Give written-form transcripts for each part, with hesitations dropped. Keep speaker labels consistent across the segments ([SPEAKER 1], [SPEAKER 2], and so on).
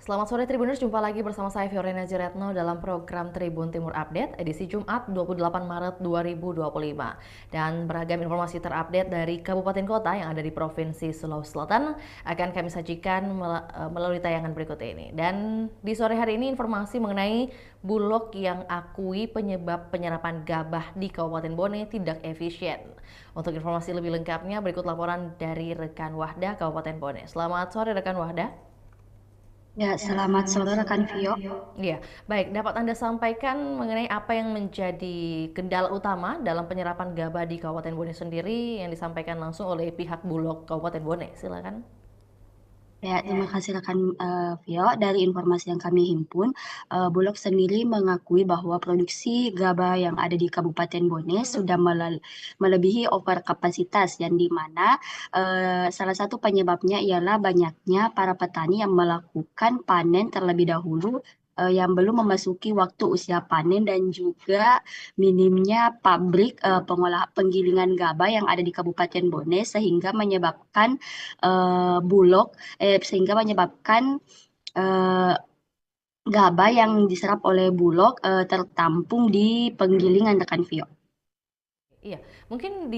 [SPEAKER 1] Selamat sore Tribuners, jumpa lagi bersama saya Fiorina Jiretno dalam program Tribun Timur Update edisi Jumat 28 Maret 2025. Dan beragam informasi terupdate dari kabupaten kota yang ada di Provinsi Sulawesi Selatan akan kami sajikan melalui tayangan berikut ini. Dan di sore hari ini informasi mengenai Bulog yang akui penyebab penyerapan gabah di Kabupaten Bone tidak efisien. Untuk informasi lebih lengkapnya berikut laporan dari rekan Wahda Kabupaten Bone. Selamat sore rekan Wahda.
[SPEAKER 2] Ya, selamat sore rekan Vio.
[SPEAKER 1] Iya, baik. Dapat Anda sampaikan mengenai apa yang menjadi kendala utama dalam penyerapan gabah di Kabupaten Bone sendiri yang disampaikan langsung oleh pihak Bulog Kabupaten Bone. Silakan.
[SPEAKER 2] Ya, terima kasih rekan Vio. Dari informasi yang kami himpun, Bulog sendiri mengakui bahwa produksi gabah yang ada di Kabupaten Bone sudah melebihi over kapasitas, yang di mana salah satu penyebabnya ialah banyaknya para petani yang melakukan panen terlebih dahulu yang belum memasuki waktu usia panen, dan juga minimnya pabrik pengolah penggilingan gabah yang ada di Kabupaten Bone sehingga menyebabkan Bulog sehingga menyebabkan eh, gabah yang diserap oleh Bulog tertampung di penggilingan rekan Vio.
[SPEAKER 1] Iya, mungkin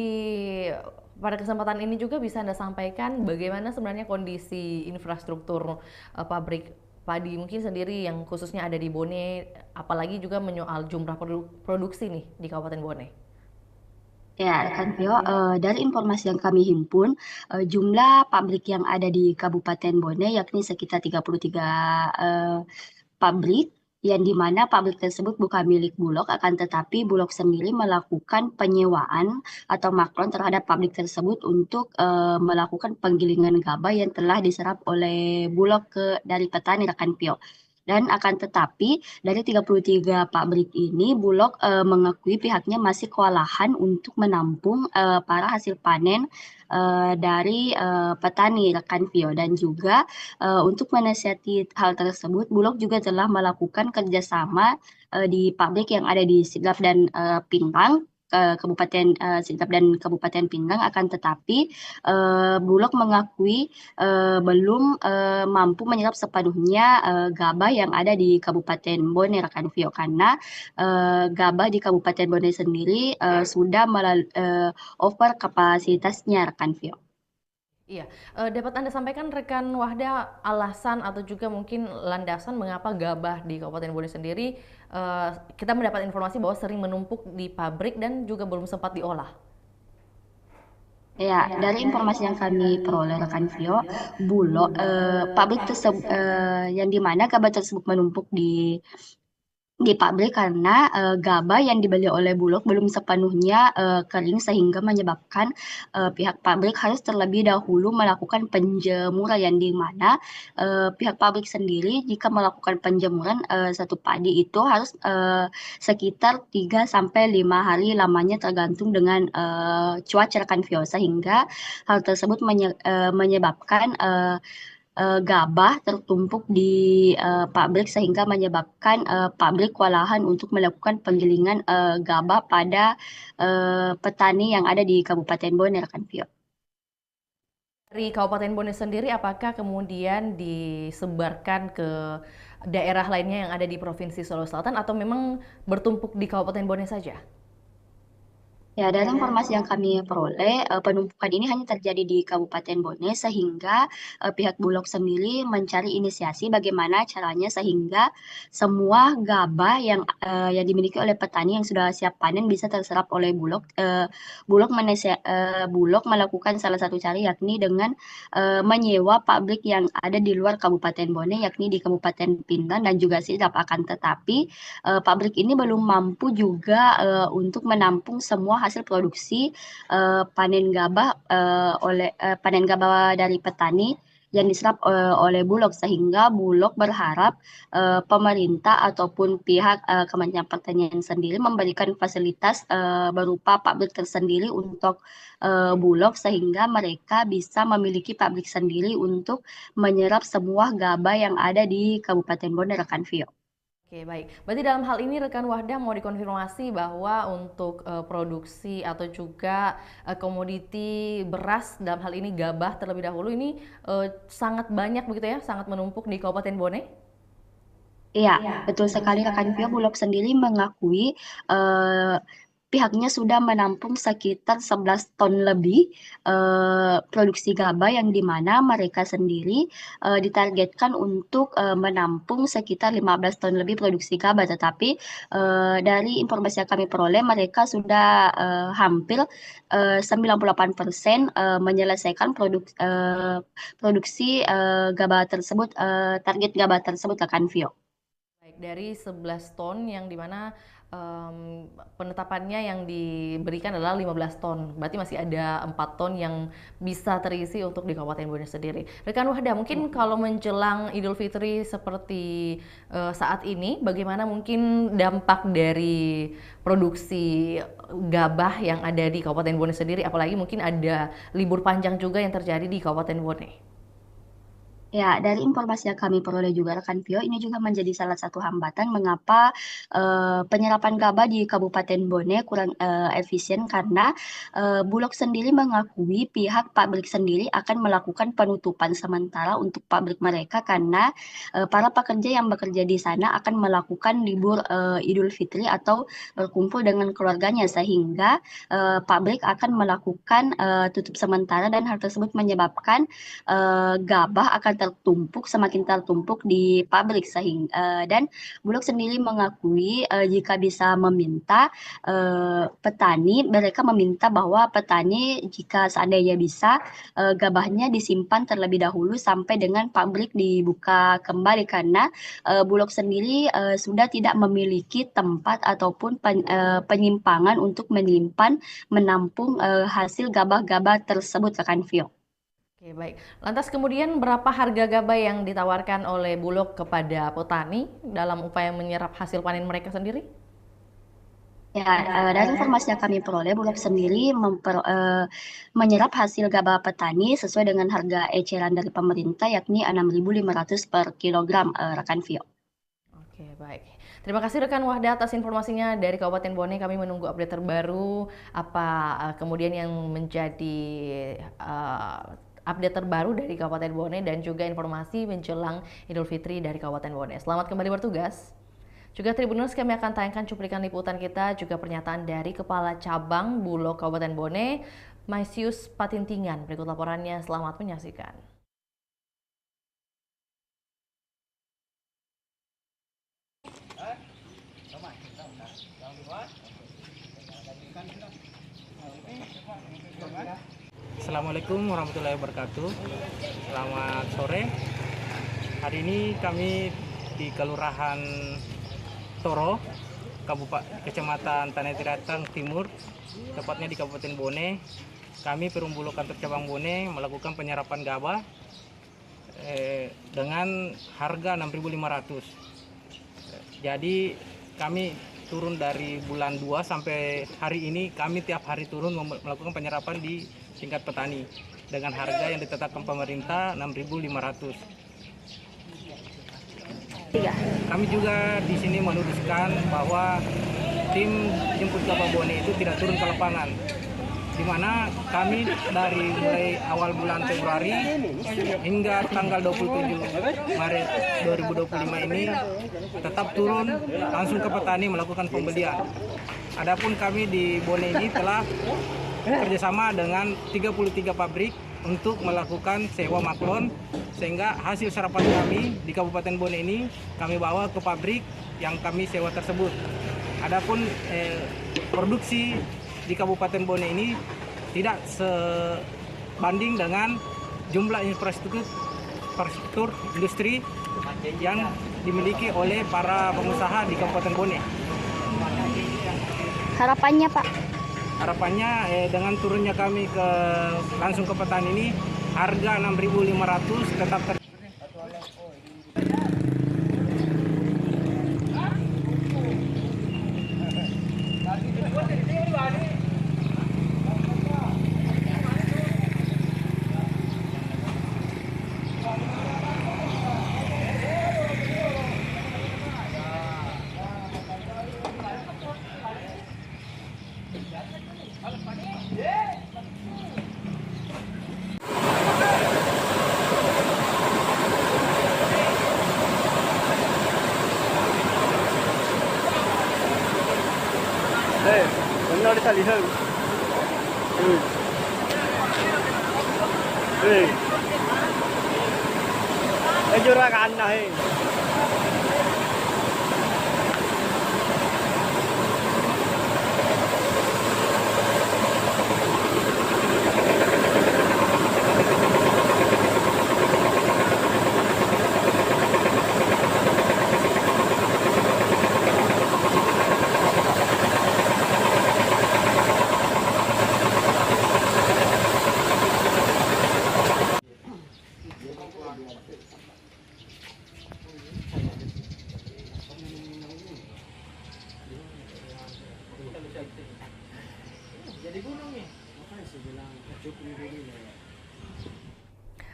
[SPEAKER 1] pada kesempatan ini juga bisa Anda sampaikan bagaimana sebenarnya kondisi infrastruktur pabrik padi mungkin sendiri yang khususnya ada di Bone, apalagi juga menyoal jumlah produksi nih di Kabupaten Bone.
[SPEAKER 2] Ya, rekan Vio, dari informasi yang kami himpun, jumlah pabrik yang ada di Kabupaten Bone yakni sekitar 33 eh, pabrik, yang di mana pabrik tersebut bukan milik Bulog, akan tetapi Bulog sendiri melakukan penyewaan atau maklon terhadap pabrik tersebut untuk melakukan penggilingan gabah yang telah diserap oleh Bulog dari petani rekan Pio. Dan akan tetapi dari 33 pabrik ini Bulog mengakui pihaknya masih kewalahan untuk menampung para hasil panen dari petani rekan Pio, dan juga untuk menasihati hal tersebut, Bulog juga telah melakukan kerjasama di pabrik yang ada di Sidrap dan Pinggang, Kabupaten Sidrap dan Kabupaten Pinggang. Akan tetapi Bulog mengakui belum mampu menyerap sepenuhnya gabah yang ada di Kabupaten Bone, rekan Vio, karena gabah di Kabupaten Bone sendiri sudah over kapasitasnya, rekan Vio.
[SPEAKER 1] Iya, dapat Anda sampaikan rekan Wahda alasan atau juga mungkin landasan mengapa gabah di Kabupaten Bone sendiri kita mendapat informasi bahwa sering menumpuk di pabrik dan juga belum sempat diolah.
[SPEAKER 2] Ya, dari informasi yang kami peroleh rekan Vio, pabrik tersebut yang di mana gabah tersebut menumpuk di pabrik karena gabah yang dibeli oleh Bulog belum sepenuhnya kering, sehingga menyebabkan pihak pabrik harus terlebih dahulu melakukan penjemuran, yang di mana pihak pabrik sendiri jika melakukan penjemuran satu padi itu harus sekitar 3 sampai 5 hari lamanya, tergantung dengan cuaca rekan Vio, sehingga hal tersebut menyebabkan gabah tertumpuk di pabrik, sehingga menyebabkan pabrik kewalahan untuk melakukan penggilingan gabah pada petani yang ada di Kabupaten Bone, rekan Vio.
[SPEAKER 1] Dari Kabupaten Bone sendiri, apakah kemudian disebarkan ke daerah lainnya yang ada di Provinsi Sulawesi Selatan atau memang bertumpuk di Kabupaten Bone saja?
[SPEAKER 2] Ya, dari informasi yang kami peroleh, penumpukan ini hanya terjadi di Kabupaten Bone, sehingga pihak Bulog sendiri mencari inisiasi bagaimana caranya sehingga semua gabah yang dimiliki oleh petani yang sudah siap panen bisa terserap oleh Bulog. Bulog melakukan salah satu cara, yakni dengan menyewa pabrik yang ada di luar Kabupaten Bone, yakni di Kabupaten Pinang dan juga Sidrap. Akan tetapi pabrik ini belum mampu juga untuk menampung semua hasil produksi panen gabah dari petani yang diserap oleh Bulog, sehingga Bulog berharap pemerintah ataupun pihak Kementerian Pertanian sendiri memberikan fasilitas berupa pabrik tersendiri untuk Bulog, sehingga mereka bisa memiliki pabrik sendiri untuk menyerap semua gabah yang ada di Kabupaten Bone, rekan Vio.
[SPEAKER 1] Oke, baik. Berarti dalam hal ini rekan Wahdah mau dikonfirmasi bahwa untuk produksi atau juga komoditi beras dalam hal ini gabah terlebih dahulu ini sangat banyak begitu ya, sangat menumpuk di Kabupaten Bone?
[SPEAKER 2] Iya, betul sekali rekan Vio. Bulog sendiri mengakui eh, pihaknya sudah menampung sekitar 11 ton lebih produksi gabah yang dimana mereka sendiri ditargetkan untuk menampung sekitar 15 ton lebih produksi gabah. Tetapi dari informasi yang kami peroleh mereka sudah hampir 98% menyelesaikan produksi gabah tersebut, target gabah tersebut rekan Vio.
[SPEAKER 1] Baik, dari 11 ton yang dimana penetapannya yang diberikan adalah 15 ton. Berarti masih ada 4 ton yang bisa terisi untuk di Kabupaten Bone sendiri. Rekan Wahda, mungkin kalau menjelang Idul Fitri seperti saat ini, bagaimana mungkin dampak dari produksi gabah yang ada di Kabupaten Bone sendiri, apalagi mungkin ada libur panjang juga yang terjadi di Kabupaten Bone.
[SPEAKER 2] Ya, dari informasi yang kami peroleh juga rekan Vio, ini juga menjadi salah satu hambatan mengapa penyerapan gabah di Kabupaten Bone kurang efisien karena Bulog sendiri mengakui pihak pabrik sendiri akan melakukan penutupan sementara untuk pabrik mereka karena para pekerja yang bekerja di sana akan melakukan libur Idul Fitri atau berkumpul dengan keluarganya sehingga pabrik akan melakukan tutup sementara dan hal tersebut menyebabkan gabah akan semakin tertumpuk di pabrik sehingga dan Bulog sendiri mengakui jika bisa meminta mereka meminta bahwa petani jika seandainya bisa gabahnya disimpan terlebih dahulu sampai dengan pabrik dibuka kembali karena Bulog sendiri sudah tidak memiliki tempat ataupun penyimpangan untuk menampung hasil gabah-gabah tersebut rekan Vio.
[SPEAKER 1] Oke, baik. Lantas kemudian berapa harga gabah yang ditawarkan oleh Bulog kepada petani dalam upaya menyerap hasil panen mereka sendiri?
[SPEAKER 2] Ya, dari informasi yang kami peroleh, Bulog sendiri menyerap hasil gabah petani sesuai dengan harga eceran dari pemerintah yakni 6.500 per kilogram, rekan Vio.
[SPEAKER 1] Oke, baik. Terima kasih rekan Wahda atas informasinya dari Kabupaten Bone. Kami menunggu update terbaru apa kemudian yang menjadi update terbaru dari Kabupaten Bone dan juga informasi menjelang Idul Fitri dari Kabupaten Bone. Selamat kembali bertugas. Juga Tribuners, kami akan tayangkan cuplikan liputan kita juga pernyataan dari Kepala Cabang Bulog Kabupaten Bone, Maisius Patintingan. Berikut laporannya, selamat menyaksikan.
[SPEAKER 3] Assalamualaikum warahmatullahi wabarakatuh. Selamat sore. Hari ini kami di Kelurahan Toro, Kecamatan Tanah Tiratang Timur, tepatnya di Kabupaten Bone. Kami Perum Bulog Kantor Cabang Bone melakukan penyerapan gabah dengan harga 6.500. Jadi kami turun dari bulan 2 sampai hari ini, kami tiap hari turun melakukan penyerapan di tingkat petani dengan harga yang ditetapkan pemerintah 6.500. Kami juga di sini meluruskan bahwa tim jemput gabah Bone itu tidak turun ke lapangan, di mana kami dari mulai awal bulan Februari hingga tanggal 27 Maret 2025 ini tetap turun langsung ke petani melakukan pembelian. Adapun kami di Bone ini telah kerjasama dengan 33 pabrik untuk melakukan sewa maklon, sehingga hasil serapan kami di Kabupaten Bone ini kami bawa ke pabrik yang kami sewa tersebut. Adapun produksi di Kabupaten Bone ini tidak sebanding dengan jumlah infrastruktur industri yang dimiliki oleh para pengusaha di Kabupaten Bone.
[SPEAKER 2] Harapannya Pak?
[SPEAKER 3] Harapannya dengan turunnya kami langsung ke petani ini, harga 6.500 tetap
[SPEAKER 4] Hey, benar kita lihat. Hey, juragan nahi.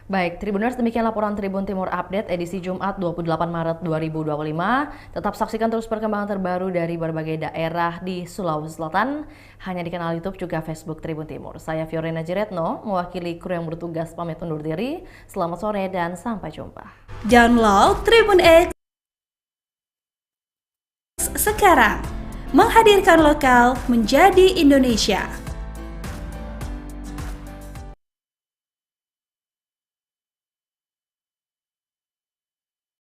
[SPEAKER 1] Baik, Tribuners, demikian laporan Tribun Timur Update edisi Jumat 28 Maret 2025. Tetap saksikan terus perkembangan terbaru dari berbagai daerah di Sulawesi Selatan, hanya di kanal YouTube juga Facebook Tribun Timur. Saya Fiorena Jiretno, mewakili kru yang bertugas pamit undur diri. Selamat sore dan sampai jumpa.
[SPEAKER 5] Download Tribun X sekarang, menghadirkan lokal menjadi Indonesia.